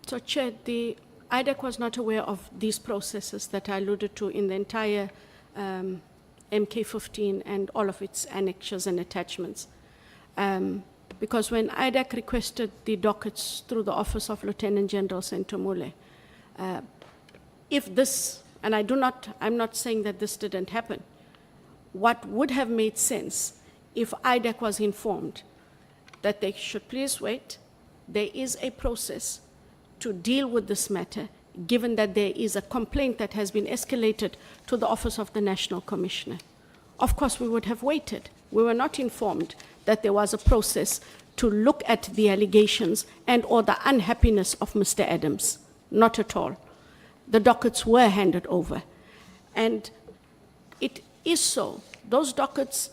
So, Chair, the IDAC was not aware of these processes that I alluded to in the entire MK15 and all of its annexures and attachments. Because when IDAC requested the dockets through the Office of Lieutenant General Sentomule, if this, and I'm not saying that this didn't happen, what would have made sense if IDAC was informed that they should please wait, there is a process to deal with this matter, given that there is a complaint that has been escalated to the Office of the National Commissioner. Of course, we would have waited. We were not informed that there was a process to look at the allegations and or the unhappiness of Mr. Adams. Not at all. The dockets were handed over. And it is so. Those dockets,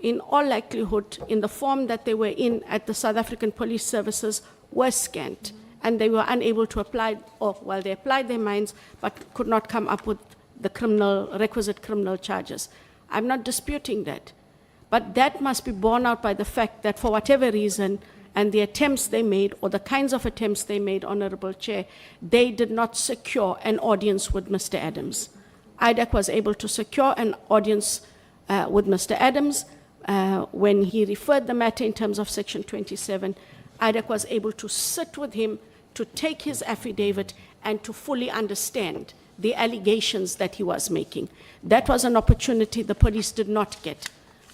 in all likelihood, in the form that they were in at the South African Police Services, were scanned. And they were unable to apply, or well, they applied their minds, but could not come up with the requisite criminal charges. I'm not disputing that. But that must be borne out by the fact that for whatever reason, and the attempts they made, or the kinds of attempts they made, Honorable Chair, they did not secure an audience with Mr. Adams. IDAC was able to secure an audience with Mr. Adams when he referred the matter in terms of Section 27. IDAC was able to sit with him, to take his affidavit, and to fully understand the allegations that he was making. That was an opportunity the police did not get.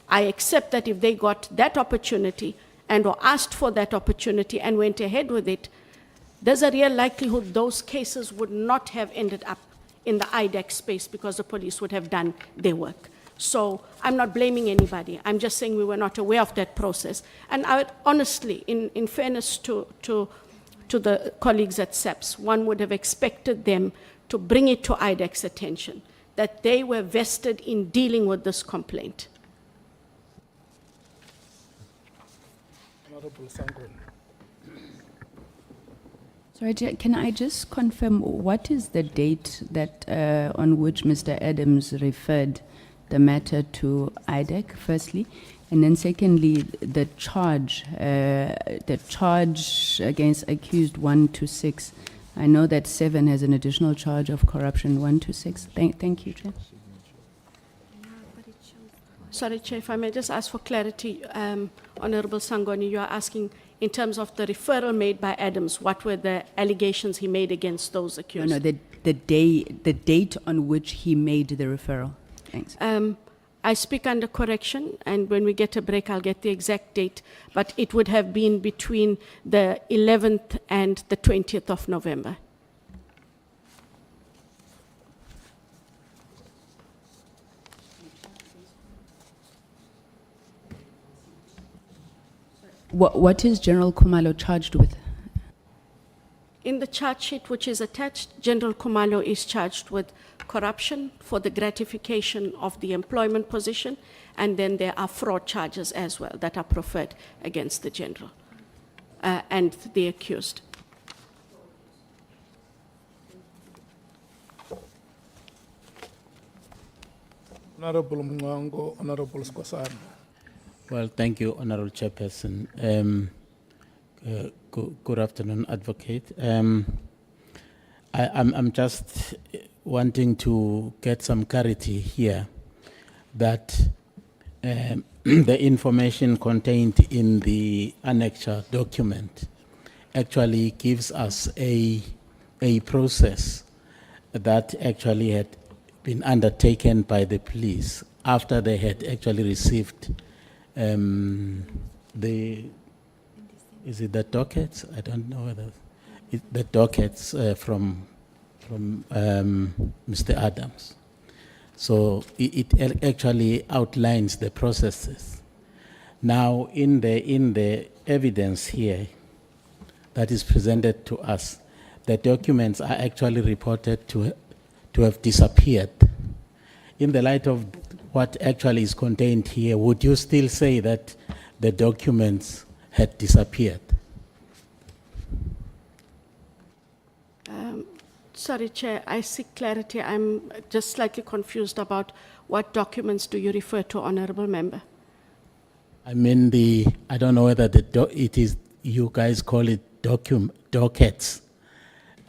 I accept that if they got that opportunity and or asked for that opportunity and went ahead with it, there's a real likelihood those cases would not have ended up in the IDAC space because the police would have done their work. So I'm not blaming anybody. I'm just saying we were not aware of that process. And I would honestly, in fairness to the colleagues at SEPS, one would have expected them to bring it to IDAC's attention, that they were vested in dealing with this complaint. Honorable Sangon. Sorry, can I just confirm what is the date that on which Mr. Adams referred the matter to IDAC, firstly, and then secondly, the charge against accused 1 to 6. I know that 7 has an additional charge of corruption. 1 to 6. Thank you, Chair. Sorry, Chair, if I may just ask for clarity, Honorable Sangoni, you are asking in terms of the referral made by Adams, what were the allegations he made against those accused? No, the date on which he made the referral. Thanks. I speak under correction, and when we get a break, I'll get the exact date, but it would have been between the 11th and the 20th of November. What is General Khumalo charged with? In the charge sheet which is attached, General Khumalo is charged with corruption for the gratification of the employment position, and then there are fraud charges as well that are preferred against the general and the accused. Honorable Mngango, Honorable Skwasana. Well, thank you, Honorable Chairperson. Good afternoon, Advocate. I'm just wanting to get some clarity here that the information contained in the annexure document actually gives us a process that actually had been undertaken by the police after they had actually received is it the dockets? I don't know whether the dockets from Mr. Adams. So it actually outlines the processes. Now, in the evidence here that is presented to us, the documents are actually reported to have disappeared. In the light of what actually is contained here, would you still say that the documents had disappeared? Sorry, Chair, I seek clarity. I'm just slightly confused about what documents do you refer to, Honorable Member? I mean I don't know whether it is, you guys call it dockets.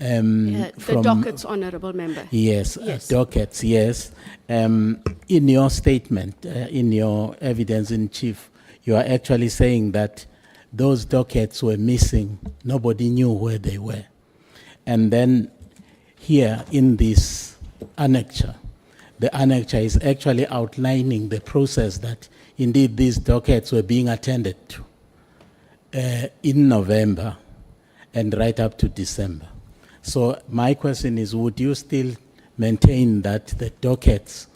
The dockets, honourable member. Yes, Yes. dockets, yes. In your statement, in your evidence in chief, you are actually saying that those dockets were missing. Nobody knew where they were. And then here in this annexure, the annexure is actually outlining the process that indeed these dockets were being attended to in November and right up to December. So my question is, would you still maintain that the dockets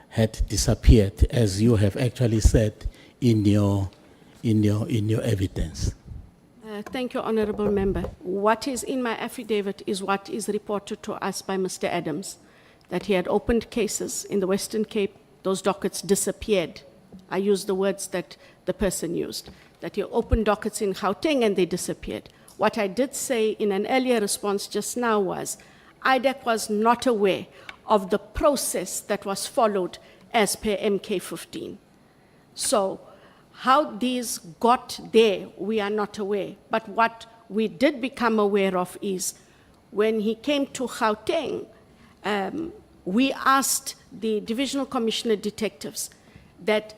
had disappeared, as you have actually said in your evidence? Thank you, honourable member. What is in my affidavit is what is reported to us by Mr. Adams, that he had opened cases in the Western Cape, those dockets disappeared. I use the words that the person used, that he opened dockets in Gauteng and they disappeared. What I did say in an earlier response just now was, IDAC was not aware of the process that was followed as per MK15. So how these got there, we are not aware. But what we did become aware of is when he came to Gauteng, we asked the Divisional Commissioner Detectives that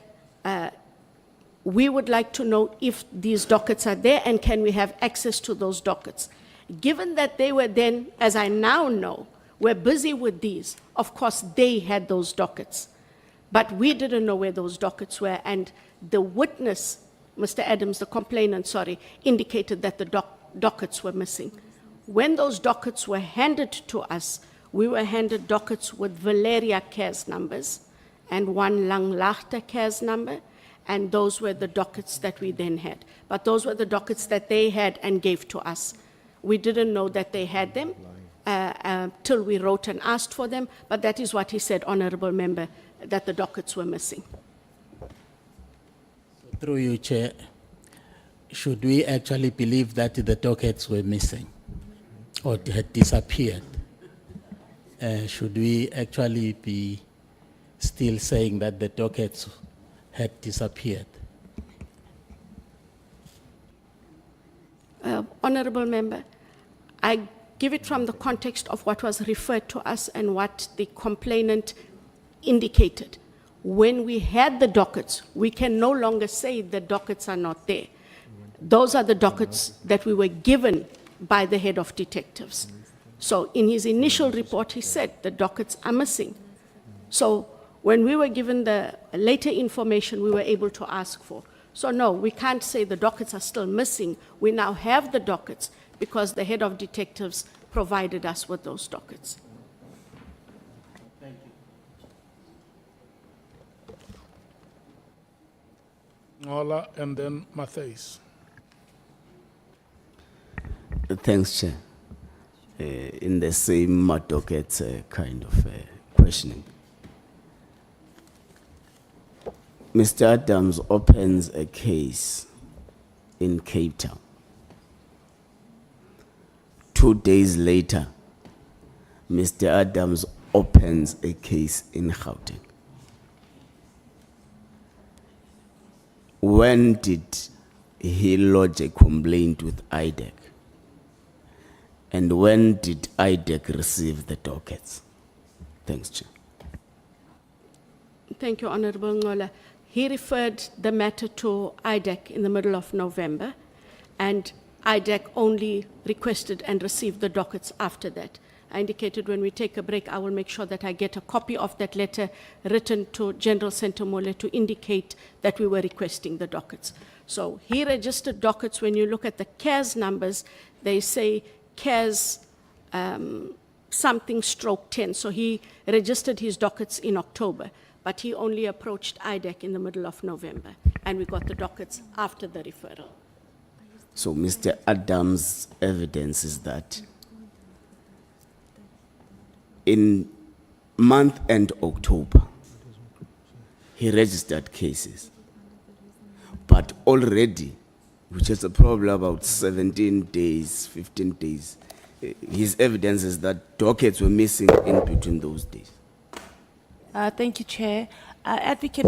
we would like to know if these dockets are there and can we have access to those dockets. Given that they were then, as I now know, were busy with these, of course they had those dockets. But we didn't know where those dockets were, and the witness, Mr. Adams, the complainant, sorry, indicated that the dockets were missing. When those dockets were handed to us, we were handed dockets with Valeria CARES numbers and one Langlagte CARES number, and those were the dockets that we then had. But those were the dockets that they had and gave to us. We didn't know that they had them till we wrote and asked for them, but that is what he said, honourable member, that the dockets were missing. Through you, Chair, should we actually believe that the dockets were missing or had disappeared? Should we actually be still saying that the dockets had disappeared? Honourable member, I give it from the context of what was referred to us and what the complainant indicated. When we had the dockets, we can no longer say the dockets are not there. Those are the dockets that we were given by the head of detectives. So in his initial report, he said the dockets are missing. So when we were given the later information, we were able to ask for. So no, we can't say the dockets are still missing. We now have the dockets because the head of detectives provided us with those dockets. Thank you. Ngola and then Matthijs. Thanks, Chair. In the same docket kind of questioning. Mr. Adams opens a case in Cape Town. 2 days later, Mr. Adams opens a case in Gauteng. When did he lodge a complaint with IDAC? And when did IDAC receive the dockets? Thanks, Chair. Thank you, Honourable Ngola. He referred the matter to IDAC in the middle of November, and IDAC only requested and received the dockets after that. I indicated when we take a break, I will make sure that I get a copy of that letter written to General Sentomole to indicate that we were requesting the dockets. So he registered dockets. When you look at the CARES numbers, they say CARES something stroke 10. So he registered his dockets in October, but he only approached IDAC in the middle of November, and we got the dockets after the referral. So Mr. Adams' evidence is that in month end October, he registered cases, but already, which is a probably about 17 days, 15 days, his evidence is that dockets were missing in between those days. Thank you, Chair. Advocate,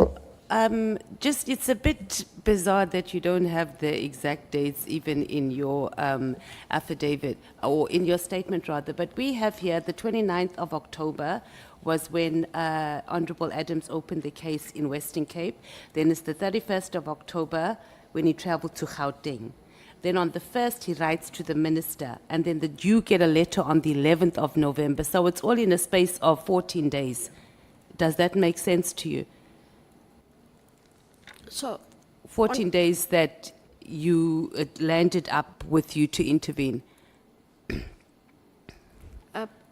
Just, it's a bit bizarre that you don't have the exact dates even in your affidavit, or in your statement rather, but we have here the 29th of October was when Honorable Adams opened the case in Western Cape. Then it's the 31st of October when he traveled to Gauteng. Then on the 1st, he writes to the minister, and then you get a letter on the 11th of November. So it's all in a space of 14 days. Does that make sense to you? So, 14 days that it landed up with you to intervene.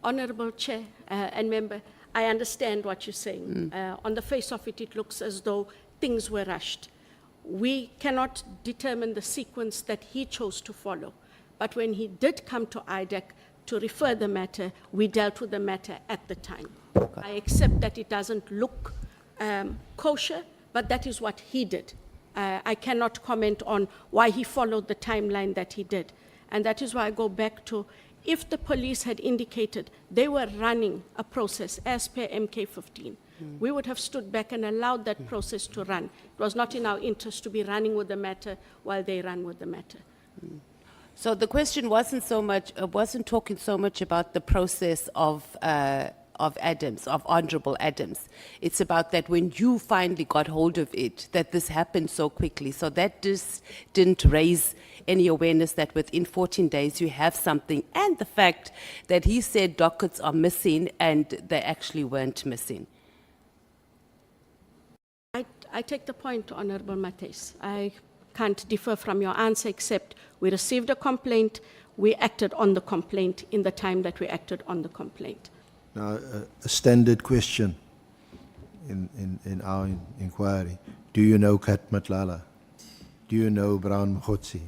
Honorable Chair and Member, I understand what you're saying. On the face of it, it looks as though things were rushed. We cannot determine the sequence that he chose to follow. But when he did come to IDAC to refer the matter, we dealt with the matter at the time. I accept that it doesn't look kosher, but that is what he did. I cannot comment on why he followed the timeline that he did. And that is why I go back to, if the police had indicated they were running a process as per MK15, we would have stood back and allowed that process to run. It was not in our interest to be running with the matter while they ran with the matter. So the question wasn't talking so much about the process of Adams, of Honorable Adams. It's about that when you finally got hold of it, that this happened so quickly. So that just didn't raise any awareness that within 14 days you have something, and the fact that he said dockets are missing and they actually weren't missing. I take the point, Honorable Mates. I can't differ from your answer, except we received a complaint, we acted on the complaint in the time that we acted on the complaint. Now, a standard question in our inquiry. Do you know Kat Matlala? Do you know Brown Mkhotsi?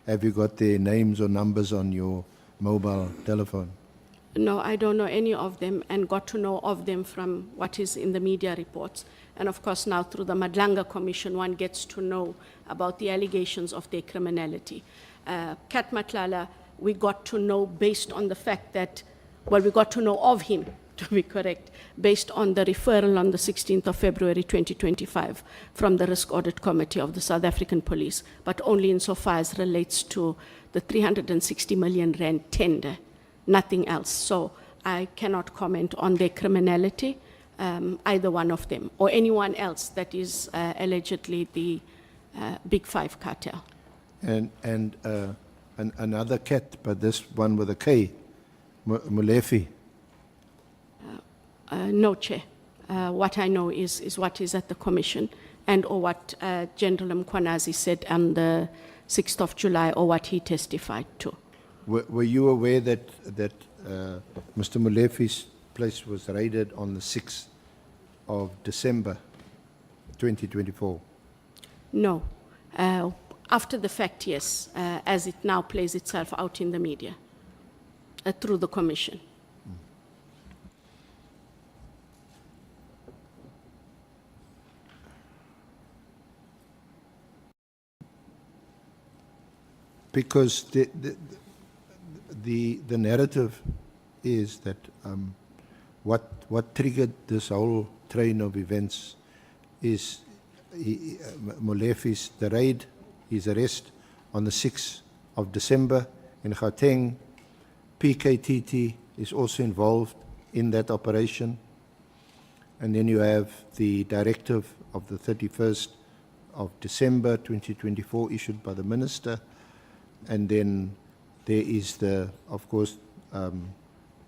Have you got their names or numbers on your mobile telephone? No, I don't know any of them, and got to know of them from what is in the media reports. And of course now through the Madlanga Commission, one gets to know about the allegations of their criminality. Kat Matlala, we got to know based on the fact that, well, we got to know of him, to be correct, based on the referral on the 16th of February 2025 from the Risk Audit Committee of the South African Police, but only insofar as relates to the 360 million rand tender, nothing else. So I cannot comment on their criminality, either one of them, or anyone else that is allegedly the Big Five cartel. And another cat, but this one with a K, Molefi. No, Chair. What I know is what is at the Commission, and or what General Mkhwanazi said on the 6th of July, or what he testified to. Were you aware that Mr. Molefi's place was raided on the 6th of December 2024? No. After the fact, yes, as it now plays itself out in the media through the Commission. Because the narrative is that what triggered this whole train of events is Molefi's, the raid, his arrest on the 6th of December in Gauteng. PKTT is also involved in that operation. And then you have the directive of the 31st of December 2024 issued by the Minister. And then there is the, of course,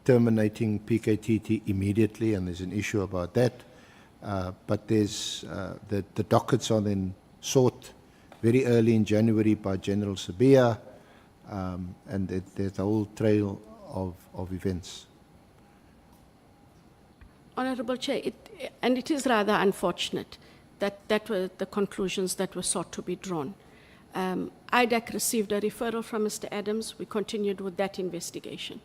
terminating PKTT immediately, and there's an issue about that. But there's the dockets are then sought very early in January by General Sabia, and there's a whole trail of events. Honorable Chair, it is rather unfortunate that were the conclusions that were sought to be drawn. IDAC received a referral from Mr. Adams. We continued with that investigation.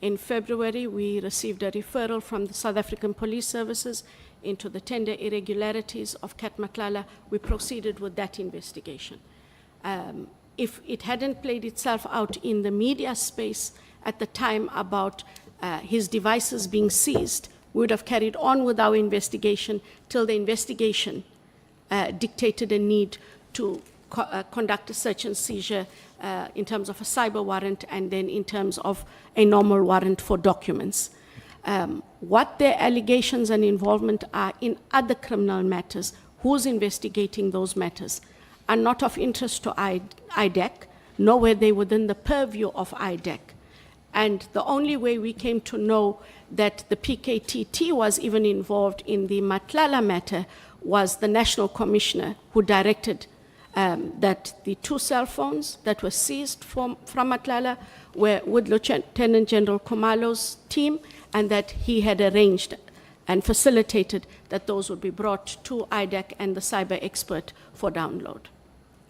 In February, we received a referral from the South African Police Services into the tender irregularities of Kat Matlala. We proceeded with that investigation. If it hadn't played itself out in the media space at the time about his devices being seized, we would have carried on with our investigation till the investigation dictated a need to conduct a search and seizure in terms of a cyber warrant and then in terms of a normal warrant for documents. What their allegations and involvement are in other criminal matters, who's investigating those matters, are not of interest to IDAC, nor were they within the purview of IDAC. And the only way we came to know that the PKTT was even involved in the Matlala matter was the National Commissioner who directed that the 2 cell phones that were seized from Matlala were with Lieutenant General Khumalo's team, and that he had arranged and facilitated that those would be brought to IDAC and the cyber expert for download.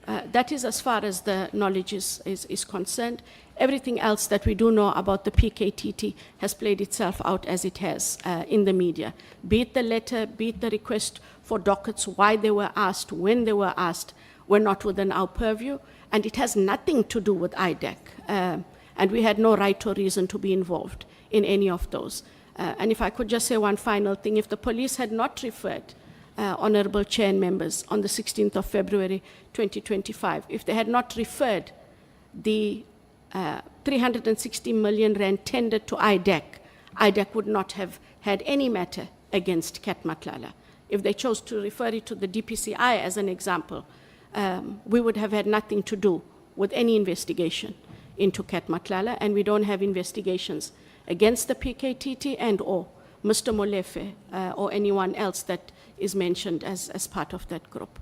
That is as far as the knowledge is concerned. Everything else that we do know about the PKTT has played itself out as it has in the media. Be it the letter, be it the request for dockets, why they were asked, when they were asked, were not within our purview, and it has nothing to do with IDAC. And we had no right or reason to be involved in any of those. And if I could just say one final thing, if the police had not referred Honorable Chair and members on the 16th of February 2025, if they had not referred the 360 million rand tendered to IDAC, IDAC would not have had any matter against Cat Matlala. If they chose to refer it to the DPCI as an example, we would have had nothing to do with any investigation into Cat Matlala, and we don't have investigations against the PKTT and or Mr. Molefe or anyone else that is mentioned as part of that group.